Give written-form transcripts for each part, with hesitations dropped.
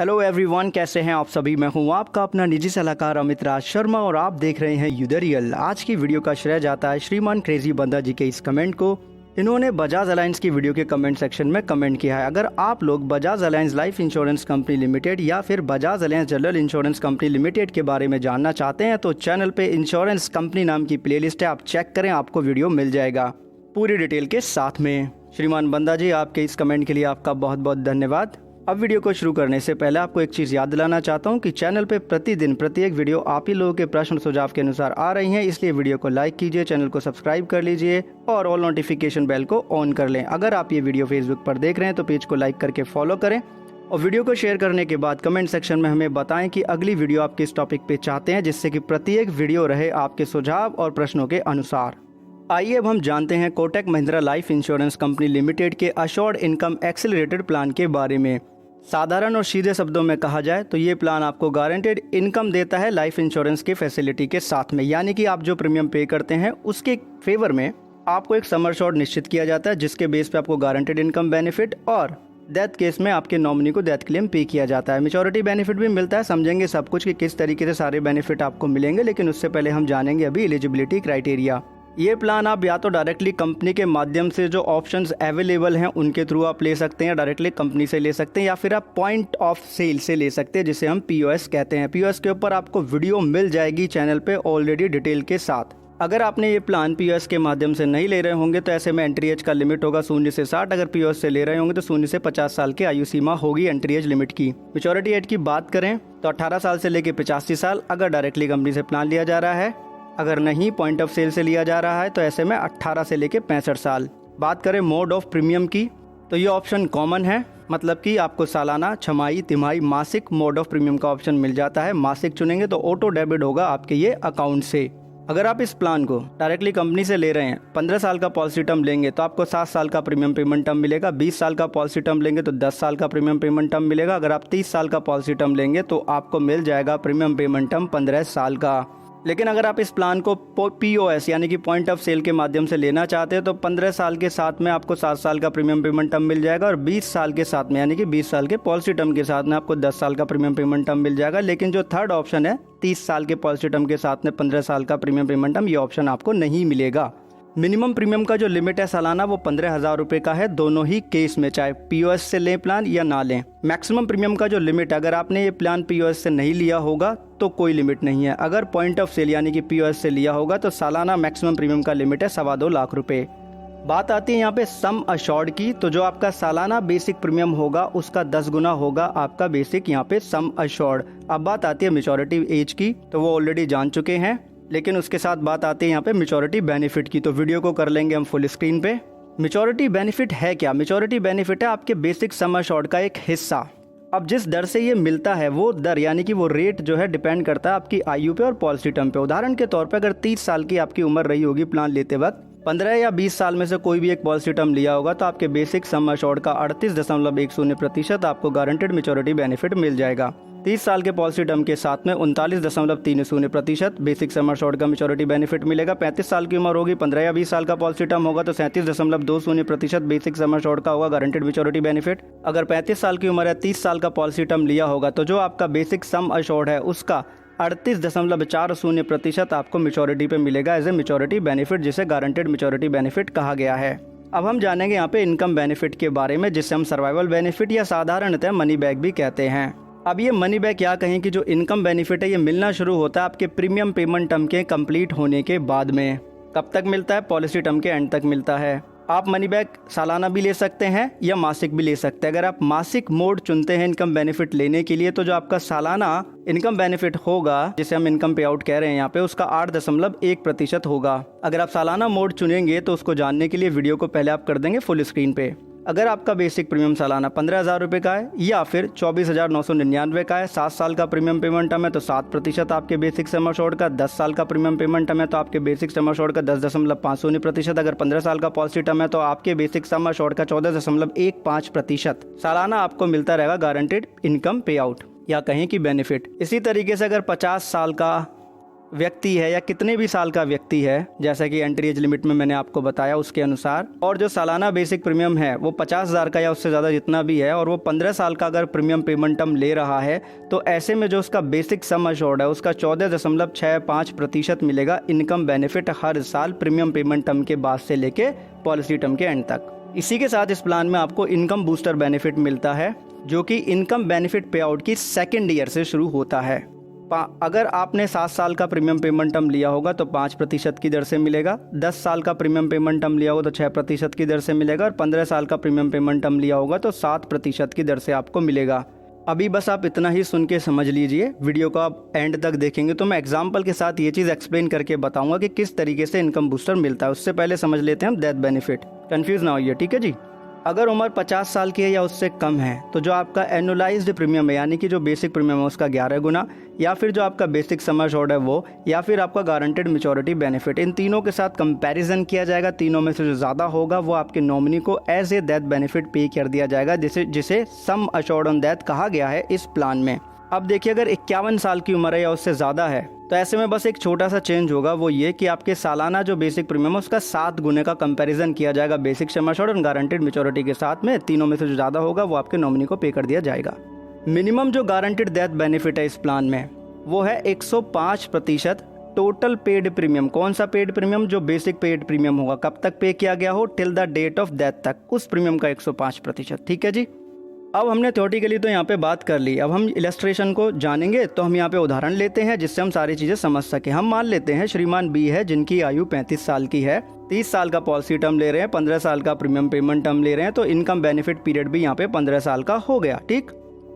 Hello everyone, कैसे हैं आप सभी। मैं हूं आपका अपना निजी सलाहकार अमित राज शर्मा और आप देख रहे हैं यूदरियल। आज की वीडियो का श्रेय जाता है श्रीमान क्रेजी बंदा जी के इस कमेंट को। इन्होंने बजाज अलायंस की वीडियो के कमेंट सेक्शन में कमेंट किया है। अगर आप लोग Bajaj alliance life insurance company limited या फिर Bajaj alliance general insurance company limited के बारे में जानना चाहते हैं तो चैनल पे इंश्योरेंस कंपनी नाम की प्लेलिस्ट है, आप चेक करें, आपको वीडियो मिल जाएगा पूरी डिटेल के साथ में। श्रीमान बंदा जी, आपके इस कमेंट के लिए आपका बहुत बहुत धन्यवाद। अब वीडियो को शुरू करने से पहले आपको एक चीज़ याद दिलाना चाहता हूं कि चैनल पे प्रतिदिन प्रत्येक वीडियो आप ही लोगों के प्रश्न सुझाव के अनुसार आ रही हैं, इसलिए वीडियो को लाइक कीजिए, चैनल को सब्सक्राइब कर लीजिए और ऑल नोटिफिकेशन बेल को ऑन कर लें। अगर आप ये वीडियो फेसबुक पर देख रहे हैं तो पेज को लाइक करके फॉलो करें और वीडियो को शेयर करने के बाद कमेंट सेक्शन में हमें बताएं कि अगली वीडियो आप किस टॉपिक पे चाहते हैं, जिससे कि प्रत्येक वीडियो रहे आपके सुझाव और प्रश्नों के अनुसार। आइए अब हम जानते हैं Kotak Mahindra life insurance company limited के अश्योर्ड इनकम एक्सेलरेटेड प्लान के बारे में। साधारण और सीधे शब्दों में कहा जाए तो ये प्लान आपको गारंटेड इनकम देता है लाइफ इंश्योरेंस के फैसिलिटी के साथ में, यानी कि आप जो प्रीमियम पे करते हैं उसके फेवर में आपको एक सम एश्योर्ड निश्चित किया जाता है, जिसके बेस पे आपको गारंटेड इनकम बेनिफिट और डेथ केस में आपके नॉमिनी को डेथ क्लेम पे किया जाता है। मैच्योरिटी बेनिफिट भी मिलता है। समझेंगे सब कुछ कि किस तरीके से सारे बेनिफिट आपको मिलेंगे, लेकिन उससे पहले हम जानेंगे अभी एलिजिबिलिटी क्राइटेरिया। ये प्लान आप या तो डायरेक्टली कंपनी के माध्यम से जो ऑप्शंस अवेलेबल हैं उनके थ्रू आप ले सकते हैं, डायरेक्टली कंपनी से ले सकते हैं, या फिर आप पॉइंट ऑफ सेल से ले सकते हैं, जिसे हम पीओएस कहते हैं। पीओएस के ऊपर आपको वीडियो मिल जाएगी चैनल पे ऑलरेडी डिटेल के साथ। अगर आपने ये प्लान पीओएस के माध्यम से नहीं ले रहे होंगे तो ऐसे में एंट्री एज का लिमिट होगा 0 से 60। अगर पीओएस से ले रहे होंगे तो 0 से 50 साल की आयु सीमा होगी एंट्री एज लिमिट की। मैच्योरिटी एज की बात करें तो 18 साल से लेकर 85 साल अगर डायरेक्टली कंपनी से प्लान लिया जा रहा है। अगर नहीं पॉइंट ऑफ सेल से लिया जा रहा है तो ऐसे में 18 से लेकर 65 साल। बात करें मोड ऑफ प्रीमियम की तो ये ऑप्शन कॉमन है, मतलब कि आपको सालाना, छमाही, तिमाही, मासिक मोड ऑफ प्रीमियम का ऑप्शन मिल जाता है। मासिक चुनेंगे तो ऑटो डेबिट होगा आपके ये अकाउंट से। अगर आप इस प्लान को डायरेक्टली कंपनी से ले रहे हैं, 15 साल का पॉलिसी टर्म लेंगे तो आपको 7 साल का प्रीमियम पेमेंट टर्म मिलेगा। 20 साल का पॉलिसी टर्म लेंगे तो 10 साल का प्रीमियम पेमेंट टर्म मिलेगा। अगर आप 30 साल का पॉलिसी टर्म लेंगे तो आपको मिल जाएगा प्रीमियम पेमेंट टर्म 15 साल का। लेकिन अगर आप इस प्लान को पीओएस यानी कि पॉइंट ऑफ सेल के माध्यम से लेना चाहते हैं तो 15 साल के साथ में आपको 7 साल का प्रीमियम पेमेंट टर्म मिल जाएगा और 20 साल के साथ में यानी कि 20 साल के पॉलिसी टर्म के साथ में आपको 10 साल का प्रीमियम पेमेंट टर्म मिल जाएगा। लेकिन जो थर्ड ऑप्शन है 30 साल के पॉलिसी टर्म के साथ में 15 साल का प्रीमियम पेमेंट टर्म, ये ऑप्शन आपको नहीं मिलेगा। मिनिमम प्रीमियम का जो लिमिट है सालाना वो 15,000 रुपये का है, दोनों ही केस में, चाहे पीओएस से लें प्लान या ना लें। मैक्सिमम प्रीमियम का जो लिमिट, अगर आपने ये प्लान पीओएस से नहीं लिया होगा तो कोई लिमिट नहीं है। अगर पॉइंट ऑफ सेल यानी कि पीओएस से लिया होगा तो सालाना मैक्सिमम प्रीमियम का लिमिट है 2.25 लाख रुपए। बात आती है यहाँ पे सम अश्योर्ड की, तो जो आपका सालाना बेसिक प्रीमियम होगा उसका 10 गुना होगा आपका बेसिक यहाँ पे सम अश्योर्ड। अब बात आती है मैच्योरिटी एज की, तो वो ऑलरेडी जान चुके हैं, लेकिन उसके साथ बात आती है यहाँ पे मैच्योरिटी बेनिफिट की। तो वीडियो को कर लेंगे हम फुल स्क्रीन पे। मैच्योरिटी बेनिफिट है क्या? मैच्योरिटी बेनिफिट है आपके बेसिक सम अश्योर्ड का एक हिस्सा। अब जिस दर से ये मिलता है वो दर यानी कि वो रेट जो है डिपेंड करता है आपकी आयु पे और पॉलिसी टर्म पे। उदाहरण के तौर पे अगर 30 साल की आपकी उम्र रही होगी प्लान लेते वक्त, 15 या 20 साल में से कोई भी एक पॉलिसी टर्म लिया होगा तो आपके बेसिक सम अश्योर्ड का 38.10% आपको गारंटेड मैच्योरिटी बेनिफिट मिल जाएगा। 30 साल के पॉलिसी टर्म के साथ में 39.30% बेसिक सम अश्योर्ड का मैच्योरिटी बेनिफिट मिलेगा। 35 साल की उम्र होगी, 15 या 20 साल का पॉलिसी टर्म होगा तो 37.20% बेसिक सम अश्योर्ड का होगा गारंटेड मैच्योरिटी बेनिफिट। अगर 35 साल की उम्र है, 30 साल का पॉलिसी टर्म लिया होगा तो जो आपका बेसिक सम अश्योर्ड है उसका 38.40% आपको मैच्योरिटी पे मिलेगा एज ए मैच्योरिटी बेनिफिट, जिसे गारंटेड मैच्योरिटी बेनिफिट कहा गया है। अब हम जानेंगे यहाँ पे इनकम बेनिफिट के बारे में, जिसे हम सर्वाइवल बेनिफिट या साधारणतः मनी बैक भी कहते हैं। अब ये मनी बैक क्या कहें कि जो इनकम बेनिफिट है ये मिलना शुरू होता है आपके प्रीमियम पेमेंट टर्म के कंप्लीट होने के बाद में। कब तक मिलता है? पॉलिसी टर्म के एंड तक मिलता है। आप मनी बैक सालाना भी ले सकते हैं या मासिक भी ले सकते हैं। अगर आप मासिक मोड चुनते हैं इनकम बेनिफिट लेने के लिए तो जो आपका सालाना इनकम बेनिफिट होगा, जिसे हम इनकम पे आउट कह रहे हैं यहाँ पे, उसका 8.1% होगा। अगर आप सालाना मोड चुनेंगे तो उसको जानने के लिए वीडियो को पहले आप कर देंगे फुल स्क्रीन पे। अगर आपका बेसिक प्रीमियम सालाना 15,000 रुपये का है या फिर 24,999 का है, 7 साल का प्रीमियम पेमेंट टर्म है तो 7% आपके बेसिक सम अश्योर्ड का, 10 साल का प्रीमियम पेमेंट टर्म है तो आपके बेसिक सम अश्योर्ड का 10.50%, अगर 15 साल का पॉलिसी टर्म है तो आपके बेसिक सम अश्योर्ड का 14.15%। सालाना आपको मिलता रहेगा गारंटेड इनकम पे आउट या कहें कि बेनिफिट। इसी तरीके से अगर 50 साल का व्यक्ति है या कितने भी साल का व्यक्ति है, जैसा कि एंट्री एज लिमिट में मैंने आपको बताया उसके अनुसार, और जो सालाना बेसिक प्रीमियम है वो 50,000 का या उससे ज़्यादा जितना भी है, और वो 15 साल का अगर प्रीमियम पेमेंट टर्म ले रहा है, तो ऐसे में जो उसका बेसिक सम अश्योर्ड है उसका 14.65% मिलेगा इनकम बेनिफिट हर साल प्रीमियम पेमेंट टर्म के बाद से लेके पॉलिसी टर्म के एंड तक। इसी के साथ इस प्लान में आपको इनकम बूस्टर बेनिफिट मिलता है, जो कि इनकम बेनिफिट पे आउट की सेकेंड ईयर से शुरू होता है। अगर आपने 7 साल का प्रीमियम पेमेंट टर्म लिया होगा तो 5% की दर से मिलेगा, 10 साल का प्रीमियम पेमेंट टर्म लिया होगा तो 6% की दर से मिलेगा, और 15 साल का प्रीमियम पेमेंट टर्म लिया होगा तो 7% की दर से आपको मिलेगा। अभी बस आप इतना ही सुन के समझ लीजिए, वीडियो को आप एंड तक देखेंगे तो मैं एग्जाम्पल के साथ ये चीज़ एक्सप्लेन करके बताऊंगा कि किस तरीके से इनकम बूस्टर मिलता है। उससे पहले समझ लेते हैं हम डेथ बेनिफिट, कंफ्यूज ना होइए, ठीक है जी। अगर उम्र 50 साल की है या उससे कम है तो जो आपका एनुअलाइज्ड प्रीमियम है, यानी कि जो बेसिक प्रीमियम है उसका 11 गुना, या फिर जो आपका बेसिक सम अश्योर्ड है वो, या फिर आपका गारंटेड मैच्योरिटी बेनिफिट, इन तीनों के साथ कंपैरिजन किया जाएगा। तीनों में से जो ज़्यादा होगा वो आपके नॉमिनी को एज ए डेथ बेनिफिट पे कर दिया जाएगा, जिसे सम अश्योर्ड ऑन डेथ कहा गया है इस प्लान में। अब देखिए, अगर 51 साल की उम्र है या उससे ज़्यादा है तो ऐसे में बस एक छोटा सा चेंज होगा, वो ये कि आपके सालाना जो बेसिक प्रीमियम है उसका 7 गुने का कंपैरिजन किया जाएगा बेसिक सम अश्योर्ड और गारंटेड मैच्योरिटी के साथ में। तीनों में से जो ज़्यादा होगा वो आपके नॉमिनी को पे कर दिया जाएगा। मिनिमम जो गारंटेड डेथ बेनिफिट है इस प्लान में वो है 105% टोटल पेड प्रीमियम। कौन सा पेड प्रीमियम? जो बेसिक पेड प्रीमियम होगा, कब तक पे किया गया हो, till the date of death तक, उस प्रीमियम का 105%। ठीक है जी। अब हमने थ्योरेटिकली तो यहाँ पे बात कर ली, अब हम इलस्ट्रेशन को जानेंगे तो हम यहाँ पे उदाहरण लेते हैं जिससे हम सारी चीज़ें समझ सकें। हम मान लेते हैं श्रीमान बी है जिनकी आयु 35 साल की है, 30 साल का पॉलिसी टर्म ले रहे हैं, 15 साल का प्रीमियम पेमेंट टर्म ले रहे हैं, तो इनकम बेनिफिट पीरियड भी यहाँ पे 15 साल का हो गया, ठीक।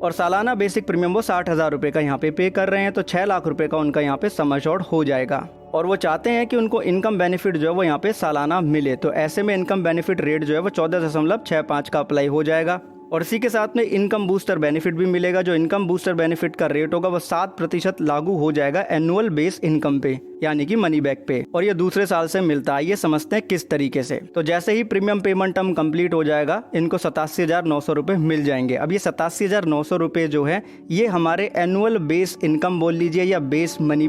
और सालाना बेसिक प्रीमियम वो 60,000 रुपये का यहाँ पे कर रहे हैं, तो 6 लाख रुपये का उनका यहाँ पे सम अश्योर्ड हो जाएगा। और वो चाहते हैं कि उनको इनकम बेनिफिट जो है वो यहाँ पे सालाना मिले, तो ऐसे में इनकम बेनिफिट रेट जो है वो 14.65 का अप्लाई हो जाएगा। और इसी के साथ में इनकम बूस्टर बेनिफिट भी मिलेगा। जो इनकम बूस्टर बेनिफिट का रेट होगा वो 7% लागू हो जाएगा एनुअल बेस इनकम पे, यानी कि मनी बैक पे, और ये दूसरे साल से मिलता है। ये समझते हैं किस तरीके से। तो जैसे ही प्रीमियम पेमेंट टर्म कंप्लीट हो जाएगा इनको 87,900 रुपये मिल जाएंगे। अब ये 87,900 रुपये जो है ये हमारे एनुअल बेस इनकम बोल लीजिए, या बेस मनी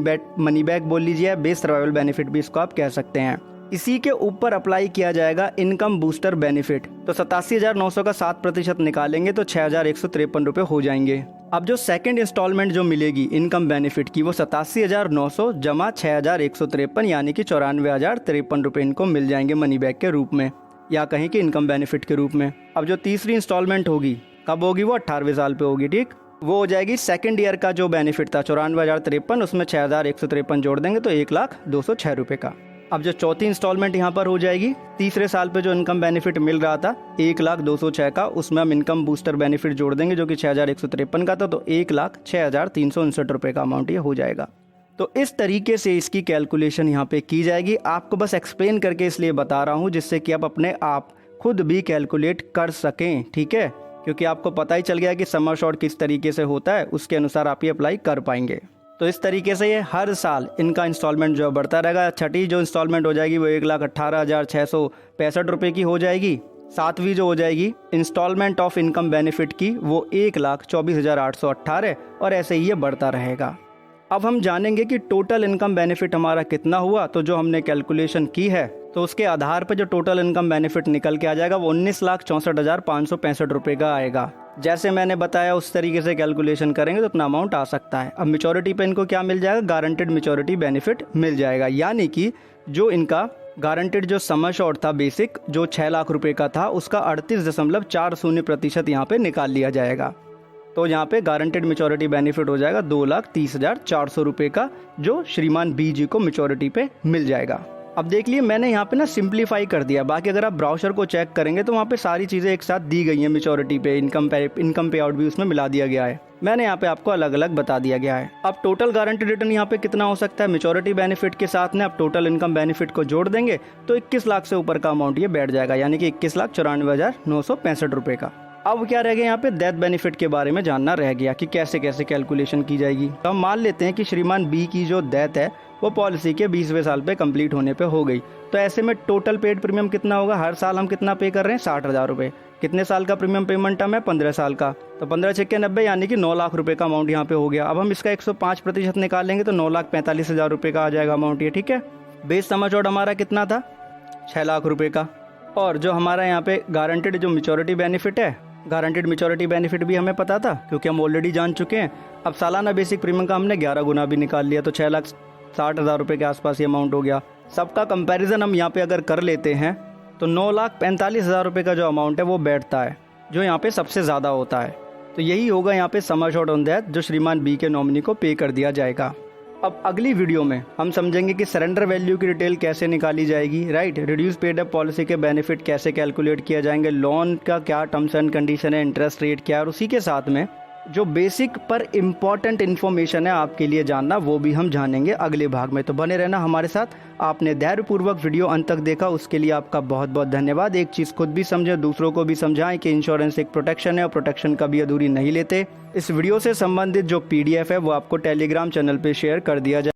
बैक बोल लीजिए, या बेस सर्वाइवल बेनिफिट भी इसको आप कह सकते हैं। इसी के ऊपर अप्लाई किया जाएगा इनकम बूस्टर बेनिफिट। तो 87,900 का 7% निकालेंगे तो 6,153 रुपये हो जाएंगे। अब जो सेकंड इंस्टॉलमेंट जो मिलेगी इनकम बेनिफिट की वो 87,900 जमा 6,153 यानी कि 94,053 रुपये इनको मिल जाएंगे मनी बैक के रूप में, या कहीं कि इनकम बेनिफिट के रूप में। अब जो तीसरी इंस्टॉलमेंट होगी कब होगी? वो 18वें साल पे होगी, ठीक। वो हो जाएगी सेकंड ईयर का जो बेनिफिट था 94,053, उसमें 6,153 जोड़ देंगे तो 1,02,06 रुपये का। अब जो चौथी इंस्टॉलमेंट यहाँ पर हो जाएगी तीसरे साल पे जो इनकम बेनिफिट मिल रहा था 1,02,06 का, उसमें हम इनकम बूस्टर बेनिफिट जोड़ देंगे जो कि 6,153 का था, तो 1,06,359 रुपये का अमाउंट ये हो जाएगा। तो इस तरीके से इसकी कैलकुलेशन यहाँ पे की जाएगी। आपको बस एक्सप्लेन करके इसलिए बता रहा हूँ जिससे कि आप अपने आप खुद भी कैलकुलेट कर सकें, ठीक है, क्योंकि आपको पता ही चल गया कि सम अश्योर्ड किस तरीके से होता है, उसके अनुसार आप ये अप्लाई कर पाएंगे। तो इस तरीके से ये हर साल इनका इंस्टॉलमेंट जो बढ़ता रहेगा। छठी जो इंस्टॉलमेंट हो जाएगी वो 1,18,665 रुपये की हो जाएगी। सातवीं जो हो जाएगी इंस्टॉलमेंट ऑफ इनकम बेनिफिट की वो 1,24,818, और ऐसे ही ये बढ़ता रहेगा। अब हम जानेंगे कि टोटल इनकम बेनिफिट हमारा कितना हुआ। तो जो हमने कैलकुलेशन की है तो उसके आधार पर जो टोटल इनकम बेनिफिट निकल के आ जाएगा वो 19,64,565 रुपये का आएगा। जैसे मैंने बताया उस तरीके से कैलकुलेशन करेंगे तो उतना अमाउंट आ सकता है। अब मैच्योरिटी पे इनको क्या मिल जाएगा? गारंटेड मैच्योरिटी बेनिफिट मिल जाएगा, यानी कि जो इनका गारंटेड जो सम अश्योर्ड था बेसिक जो 6 लाख रुपए का था उसका 38.40% यहाँ पे निकाल लिया जाएगा। तो यहाँ पे गारंटेड मैच्योरिटी बेनिफिट हो जाएगा 2,30,400 रुपये का, जो श्रीमान बी जी को मैच्योरिटी पे मिल जाएगा। अब देख लिए मैंने यहाँ पे ना सिंप्लीफाई कर दिया। बाकी अगर आप ब्राउचर को चेक करेंगे तो वहाँ पे सारी चीज़ें एक साथ दी गई हैं। मैच्योरिटी पे इनकम पे आउट भी उसमें मिला दिया गया है। मैंने यहाँ पे आपको अलग अलग बता दिया गया है। अब टोटल गारंटेड रिटर्न यहाँ पे कितना हो सकता है? मैच्योरिटी बेनिफिट के साथ में आप टोटल इनकम बेनिफिट को जोड़ देंगे तो 21 लाख से ऊपर का अमाउंट ये बैठ जाएगा, यानी कि 21,94,965 रुपये का। अब क्या रह गया यहाँ पे? डेथ बेनिफिट के बारे में जानना रह गया कि कैसे कैसे कैलकुलेशन की जाएगी। तो हम मान लेते हैं कि श्रीमान बी की जो डेथ है वो पॉलिसी के 20वें साल पे कंप्लीट होने पे हो गई। तो ऐसे में टोटल पेड प्रीमियम कितना होगा? हर साल हम कितना पे कर रहे हैं? 60,000 रुपये। कितने साल का प्रीमियम पेमेंट टर्म है? 15 साल का। तो 15 छक्के 90 यानी कि 9 लाख रुपए का अमाउंट यहाँ पे हो गया। अब हम इसका 105% निकालेंगे तो 9,45,000 रुपये का आ जाएगा अमाउंट ये, ठीक है। बेस सम एश्योर्ड हमारा कितना था? 6 लाख रुपये का। और जो हमारा यहाँ पे गारंटेड जो मैच्योरिटी बेनिफिट है, गारंटेड मैच्योरिटी बेनिफिट भी हमें पता था क्योंकि हम ऑलरेडी जान चुके हैं। अब सालाना बेसिक प्रीमियम का हमने 11 गुना भी निकाल लिया, तो 6,60,000 रुपये के आसपास ये अमाउंट हो गया। सबका कंपैरिजन हम यहाँ पे अगर कर लेते हैं तो 9,45,000 रुपये का जो अमाउंट है वो बैठता है, जो यहाँ पे सबसे ज़्यादा होता है। तो यही होगा यहाँ पे सम एश्योर्ड ऑन दैट जो श्रीमान बी के नॉमिनी को पे कर दिया जाएगा। अब अगली वीडियो में हम समझेंगे कि सरेंडर वैल्यू की डिटेल कैसे निकाली जाएगी, right. Reduce paid up policy के बेनिफिट कैसे कैलकुलेट किया जाएंगे, लोन का क्या टर्म्स एंड कंडीशन है, इंटरेस्ट रेट क्या है, और उसी के साथ में जो बेसिक पर इम्पॉर्टेंट इन्फॉर्मेशन है आपके लिए जानना, वो भी हम जानेंगे अगले भाग में। तो बने रहना हमारे साथ। आपने धैर्यपूर्वक वीडियो अंत तक देखा, उसके लिए आपका बहुत बहुत धन्यवाद। एक चीज़ खुद भी समझे, दूसरों को भी समझाएं कि इंश्योरेंस एक प्रोटेक्शन है और प्रोटेक्शन कभी अधूरी नहीं लेते। इस वीडियो से संबंधित जो PDF है वो आपको टेलीग्राम चैनल पर शेयर कर दिया जाए।